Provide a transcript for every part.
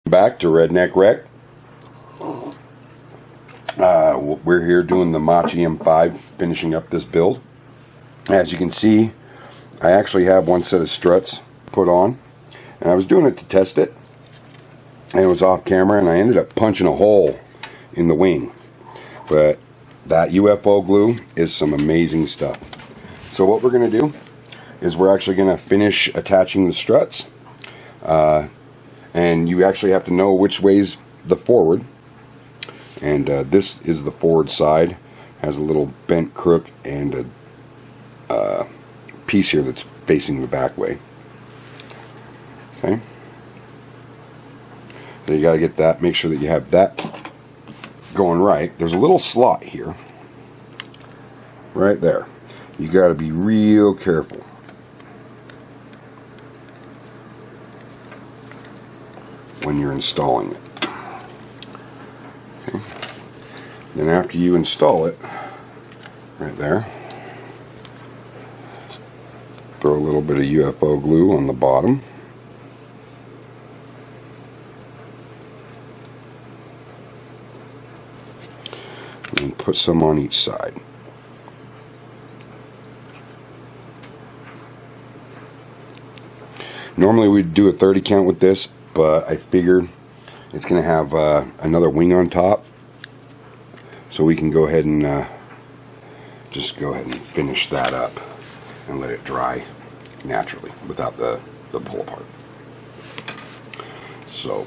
Back to Redneck Rec. We're here doing the Macchi M-5, finishing up this build. As you can see, I actually have one set of struts put on, and I was doing it to test it, and it was off camera, and I ended up punching a hole in the wing. But that UFO glue is some amazing stuff. So what we're going to do is we're actually going to finish attaching the struts, and you actually have to know which way's the forward. And this is the forward side, has a little bent crook and a piece here that's facing the back way. Okay, so you got to get that, make sure that you have that going right. There's a little slot here right there. You got to be real careful. When you're installing it. Okay. Then after you install it, right there, throw a little bit of UFO glue on the bottom. And put some on each side. Normally we'd do a 30 count with this, but I figured it's going to have another wing on top, so we can go ahead and just go ahead and finish that up and let it dry naturally without the pull apart. So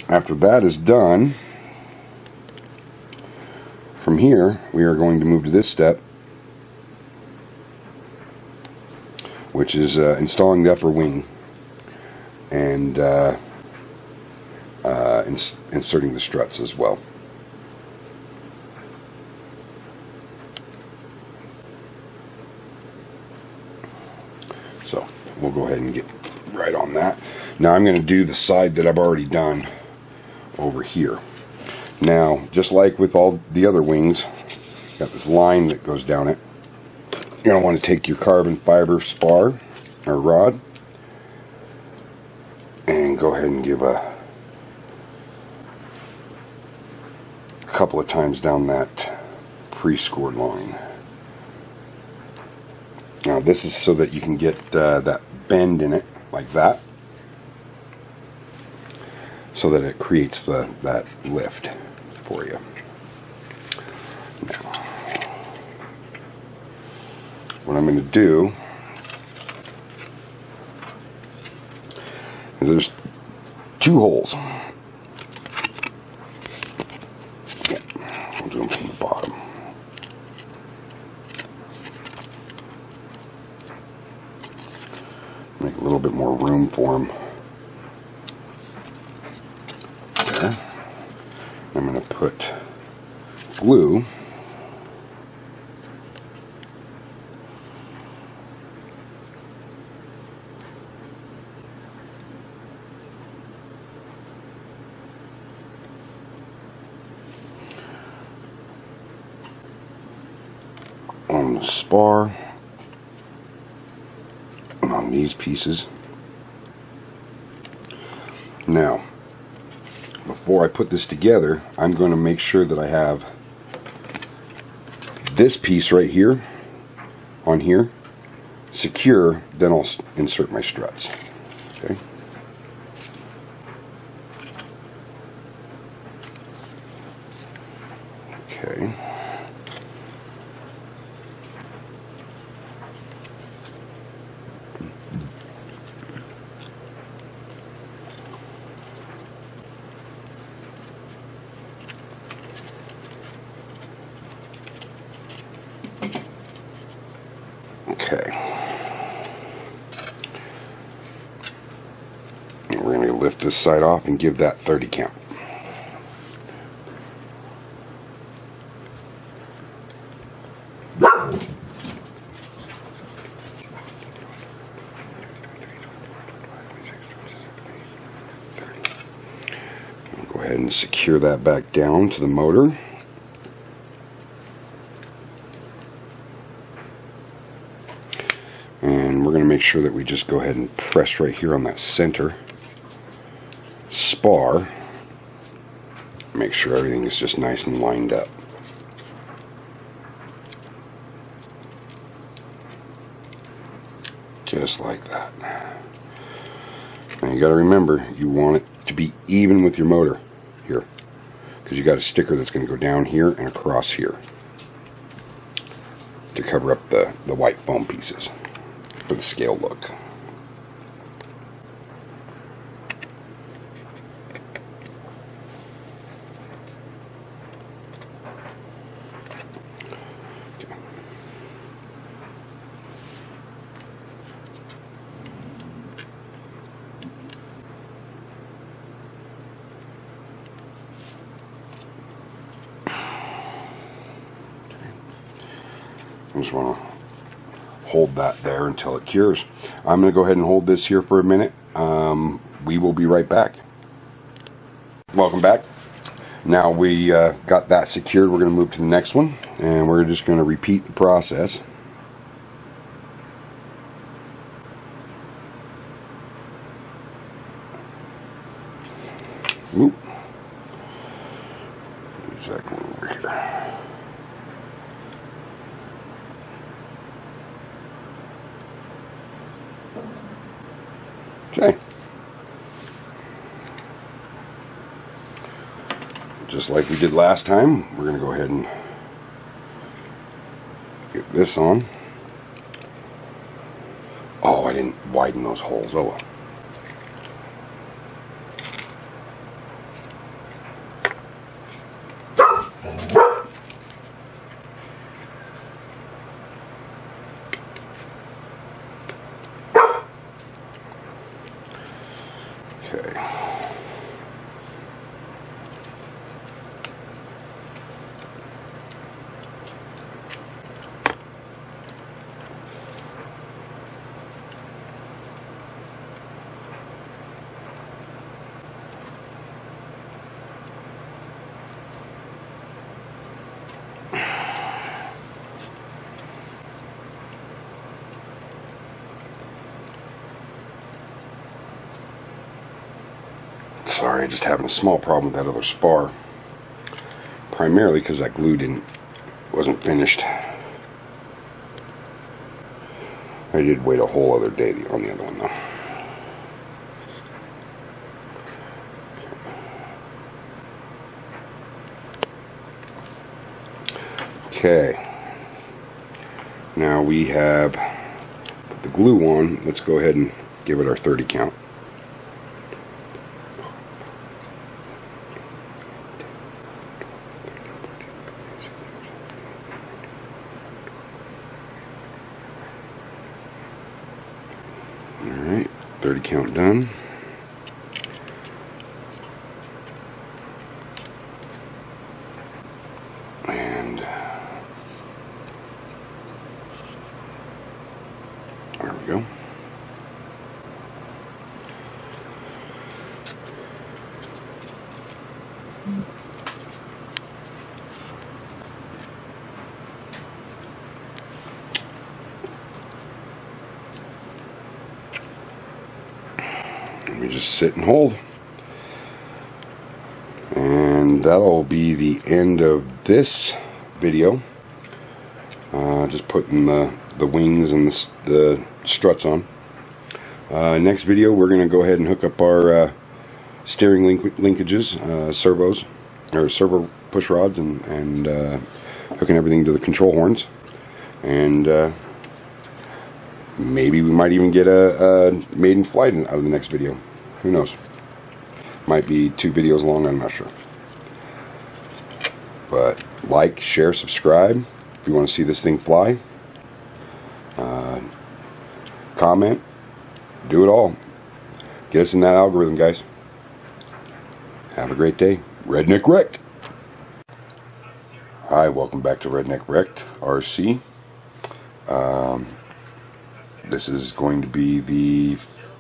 after that is done, from here we are going to move to this step, which is installing the upper wing and inserting the struts as well. So we'll go ahead and get right on that. Now I'm going to do the side that I've already done over here. Now, just like with all the other wings, got this line that goes down it. You're going to want to take your carbon fiber spar or rod and go ahead and give a couple of times down that pre-scored line. Now this is so that you can get that bend in it like that, so that it creates that lift for you. Now, what I'm going to do is there's two holes. Yeah, I'll do them from the bottom. Make a little bit more room for them. There. I'm going to put glue on the spar and on these pieces. Now, before I put this together, I'm going to make sure that I have this piece right here on here secure, then I'll insert my struts. Okay. Okay. Okay. And we're going to lift this side off and give that 30 count. Go ahead and secure that back down to the motor. And we're going to make sure that we just go ahead and press right here on that center spar, make sure everything is just nice and lined up. Just like that. Now you got to remember, you want it to be even with your motor here, because you got a sticker that's going to go down here and across here to cover up the white foam pieces for the scale look. I just want to hold that there until it cures. I'm going to go ahead and hold this here for a minute. We will be right back. Welcome back. Now we got that secured, we're going to move to the next one, and we're just going to repeat the process. Oop. Use that one over here. Okay. Just like we did last time, we're going to go ahead and get this on. Oh, I didn't widen those holes. Oh well. Okay. Sorry, just having a small problem with that other spar. Primarily because that glue wasn't finished. I did wait a whole other day on the other one though. Okay. Now we have put the glue on. Let's go ahead and give it our 30 count. Alright, 30 count done. And there we go. Let me just sit and hold. And that'll be the end of this video. Just putting the wings and the struts on. Next video we're going to go ahead and hook up our steering linkages, servos, or servo push rods, and hooking everything to the control horns. And maybe we might even get a maiden flight out of the next video. Who knows? Might be 2 videos long, I'm not sure. But like, share, subscribe if you want to see this thing fly. Comment. Do it all. Get us in that algorithm, guys. Have a great day. Redneck Wreck. Hi, welcome back to RedneckRreck'dRC. This is going to be the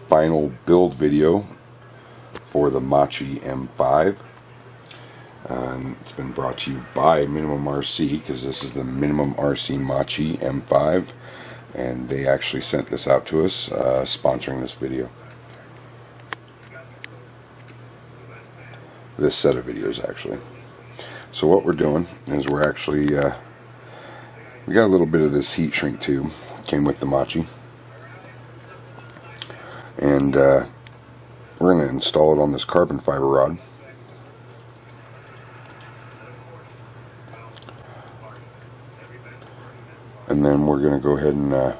final build video for the Macchi M-5. It's been brought to you by Minimum RC, because this is the Minimum RC Macchi M-5, and they actually sent this out to us, sponsoring this video. this set of videos actually. So what we're doing is we're actually we got a little bit of this heat shrink tube, came with the Macchi, and we're going to install it on this carbon fiber rod. And then we're going to go ahead and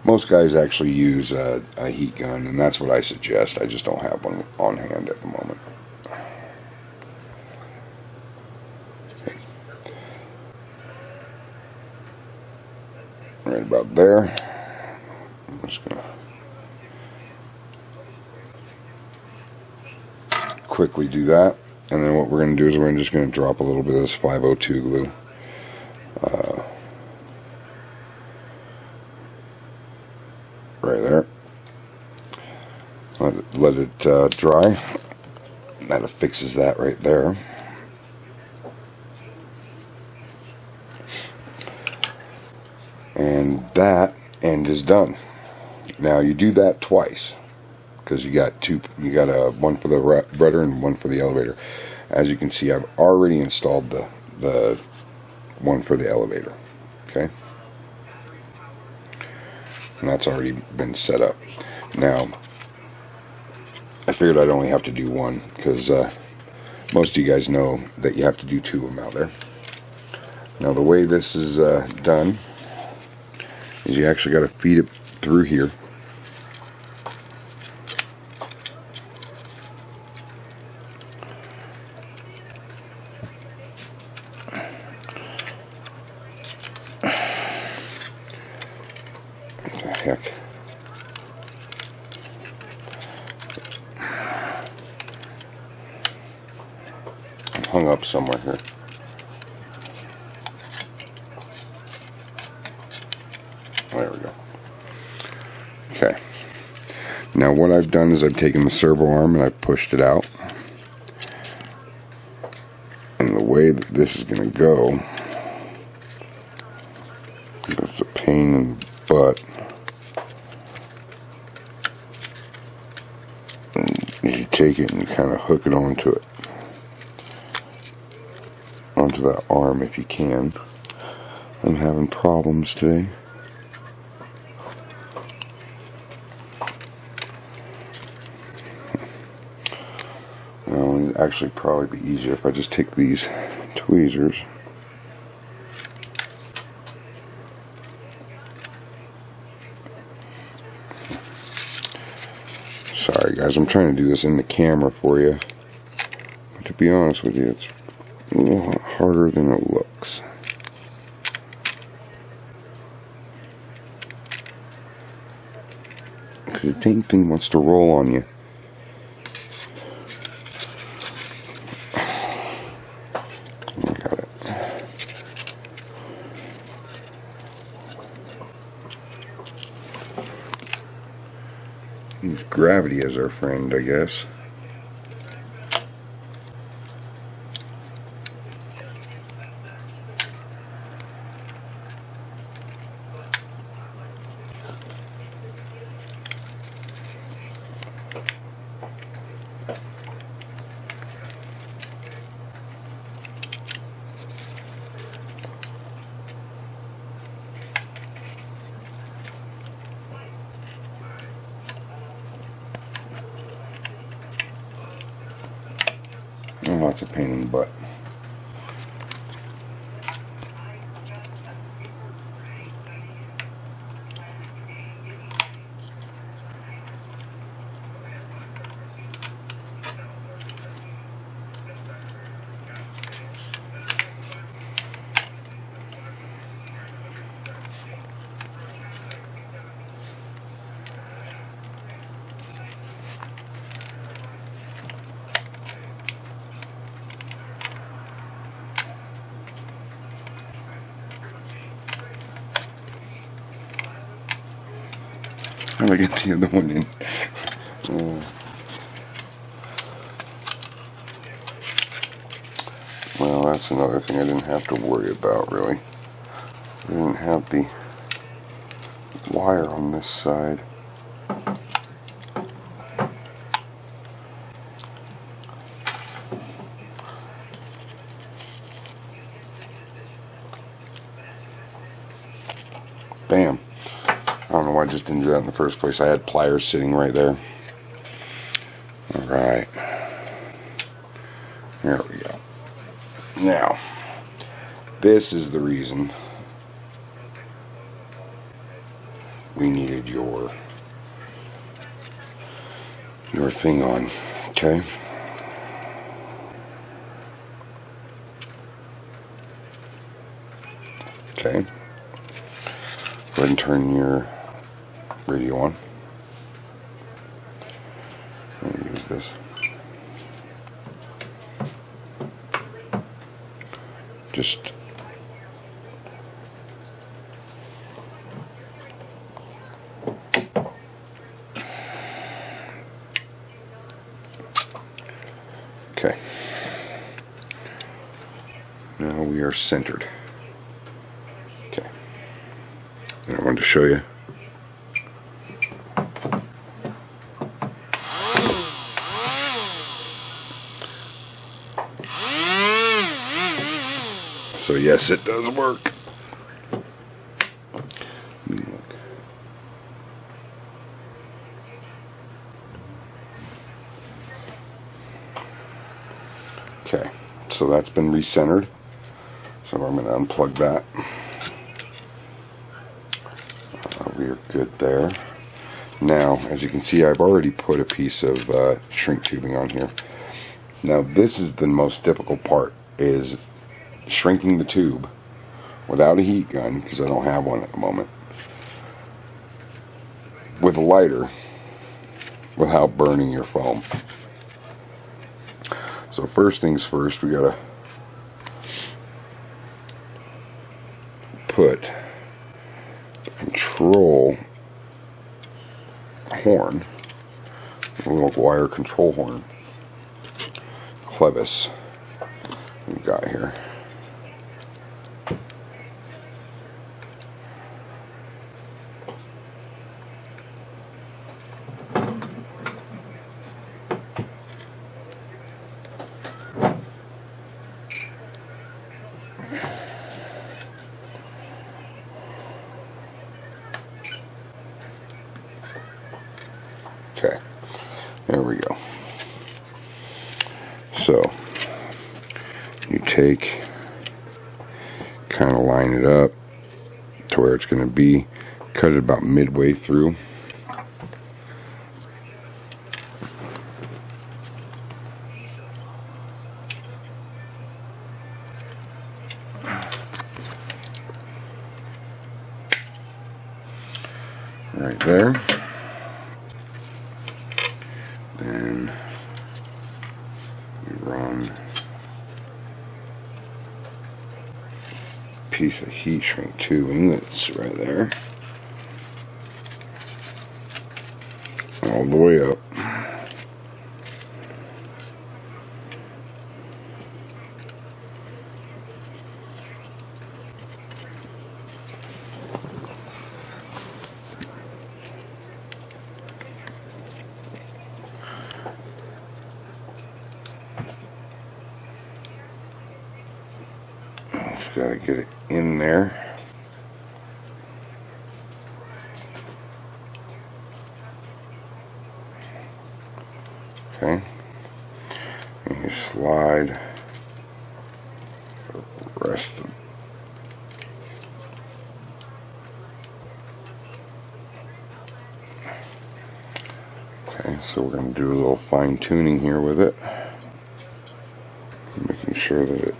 most guys actually use a heat gun, and that's what I suggest. I just don't have one on hand at the moment. Okay. Right about there. I'm just going to quickly do that, and then what we're going to do is we're just going to drop a little bit of this 502 glue. Right there. Let it dry. That affixes that right there. And that end is done. Now you do that twice, because you got one for the rudder and one for the elevator. As you can see, I've already installed the one for the elevator. Okay. And that's already been set up. Now, I figured I'd only have to do one, because most of you guys know that you have to do two of them out there. Now, the way this is done is you actually got to feed it through here. Heck. I'm hung up somewhere here. There we go. Okay. Now what I've done is I've taken the servo arm and I've pushed it out. And the way that this is going to go, it's a pain in the butt. You take it and you kind of hook it onto that arm if you can. I'm having problems today. Well, it'd actually probably be easier if I just take these tweezers. Sorry guys, I'm trying to do this in the camera for you, but to be honest with you, it's a little harder than it looks. Because the dang thing wants to roll on you. I got it. Use gravity as our friend, I guess. And lots of pain in the butt. How do I get the other one in? Well, that's another thing I didn't have to worry about, really. I didn't have the wire on this side. just didn't do that in the first place. I had pliers sitting right there. Alright. There we go. Now, this is the reason we needed your thing on. Okay? Okay. Go ahead and turn your radio on. I'm going to use this. Just okay. Now we are centered. Okay. And I wanted to show you. So yes, it does work. Okay, so that's been recentered. So I'm going to unplug that. We are good there. Now, as you can see, I've already put a piece of shrink tubing on here. Now, this is the most difficult part, is shrinking the tube without a heat gun, because I don't have one at the moment, with a lighter without burning your foam. So first things first, we gotta put the control horn, a little wire control horn, clevis we've got here. Okay, there we go. So you take, kind of line it up to where it's going to be, cut it about midway through. Right there. Then we run a piece of heat shrink tubing that's right there, all the way up. Gotta get it in there. Okay. And you slide the rest of Okay, so we're going to do a little fine tuning here with it, making sure that it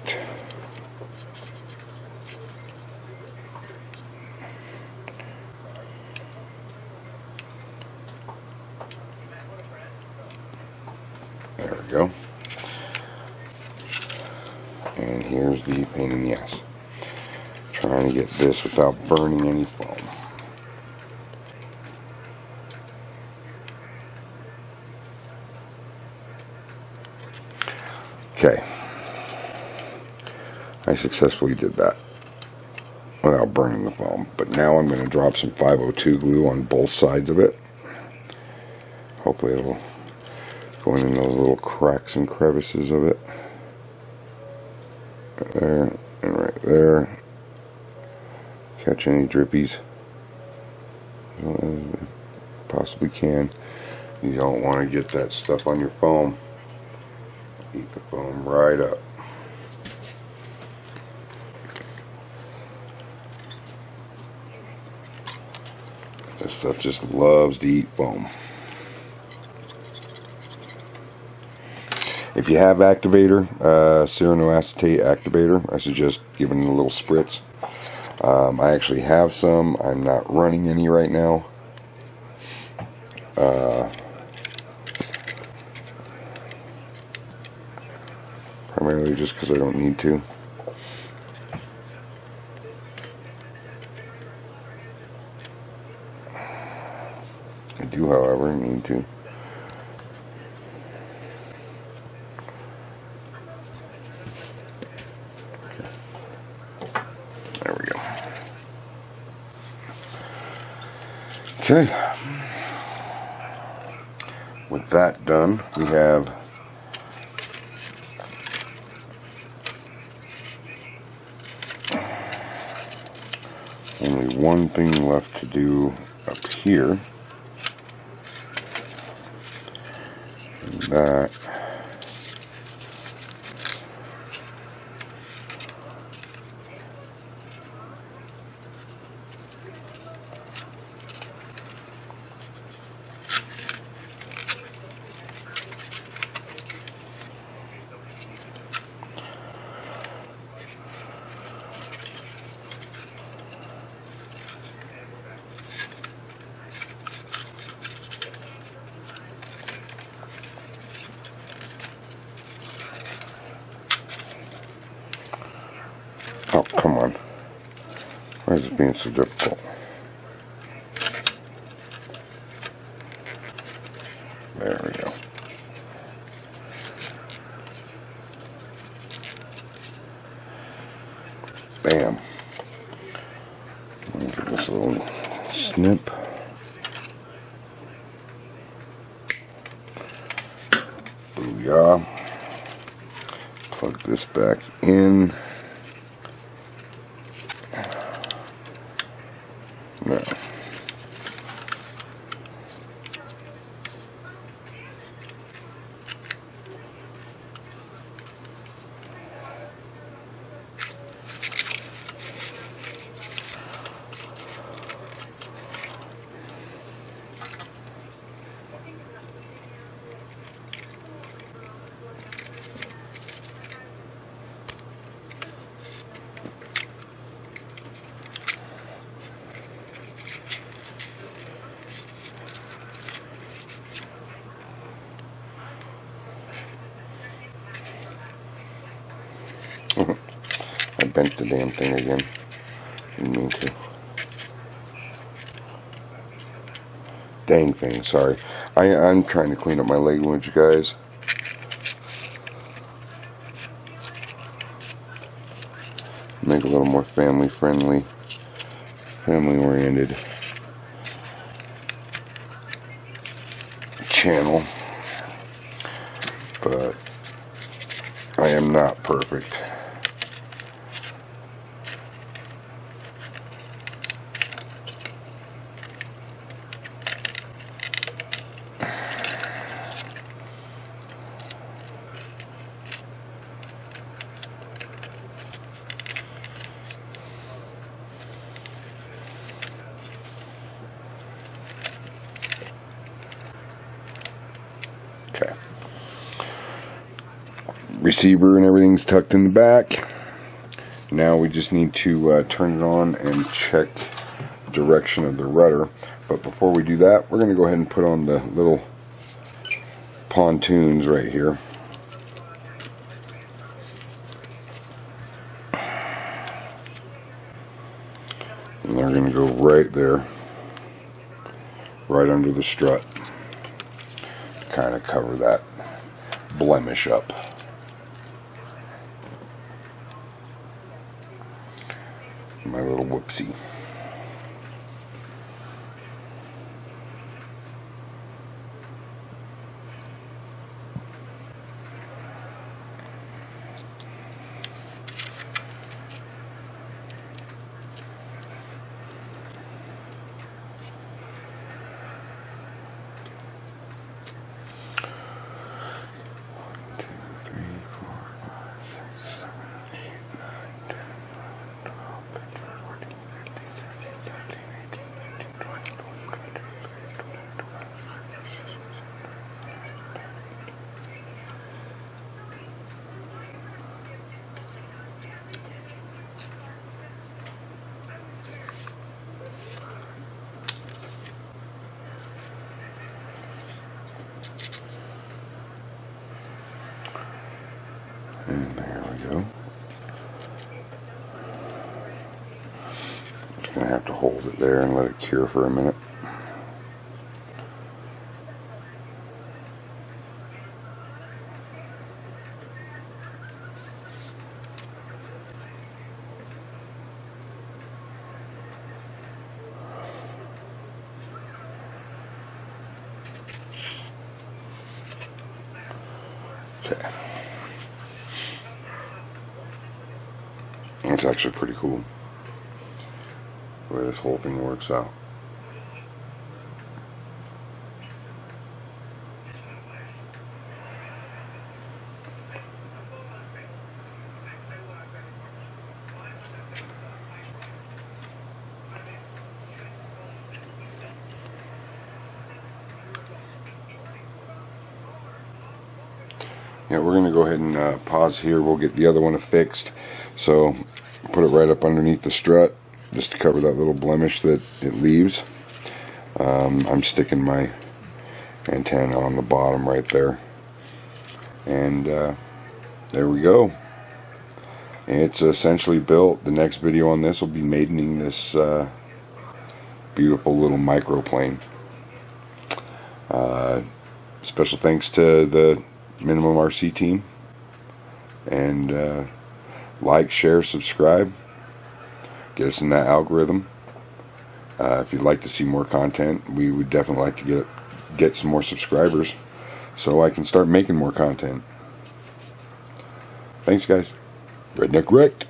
there we go. And here's the pain in the ass, trying to get this without burning any foam. Okay, I successfully did that without burning the foam, but now I'm going to drop some 502 glue on both sides of it. Hopefully it'll go in those little cracks and crevices of it. Right there and right there. Catch any drippies. possibly can. You don't want to get that stuff on your foam. Eat the foam right up. This stuff just loves to eat foam. If you have activator, cyanuracetate activator, I suggest giving it a little spritz. I actually have some. I'm not running any right now. Primarily just because I don't need to. I do, however, need to. There we go. Okay. With that done, we have only one thing left to do up here. And that oh, come on. Why is it being so difficult? There we go. Bam. Let me give this a little snip. Booyah. Plug this back in. No. I bent the damn thing again. Didn't mean to. Dang thing, sorry. I'm trying to clean up my language, guys. Make a little more family friendly, family oriented channel. But I am not perfect. Okay. Receiver and everything's tucked in the back. Now we just need to turn it on and check the direction of the rudder. But before we do that, we're going to go ahead and put on the little pontoons right here. And they're going to go right there, right under the strut, to kind of cover that blemish up. My little whoopsie. And there we go. Just going to have to hold it there and let it cure for a minute. Okay. It's actually pretty cool the way this whole thing works out. Yeah, we're going to go ahead and pause here. We'll get the other one fixed. So put it right up underneath the strut just to cover that little blemish that it leaves. I'm sticking my antenna on the bottom right there. And there we go. It's essentially built. The next video on this will be mating this beautiful little microplane. Special thanks to the Minimum RC team, and like, share, subscribe, get us in that algorithm. If you'd like to see more content, we would definitely like to get some more subscribers so I can start making more content. Thanks, guys. Redneck Wrecked.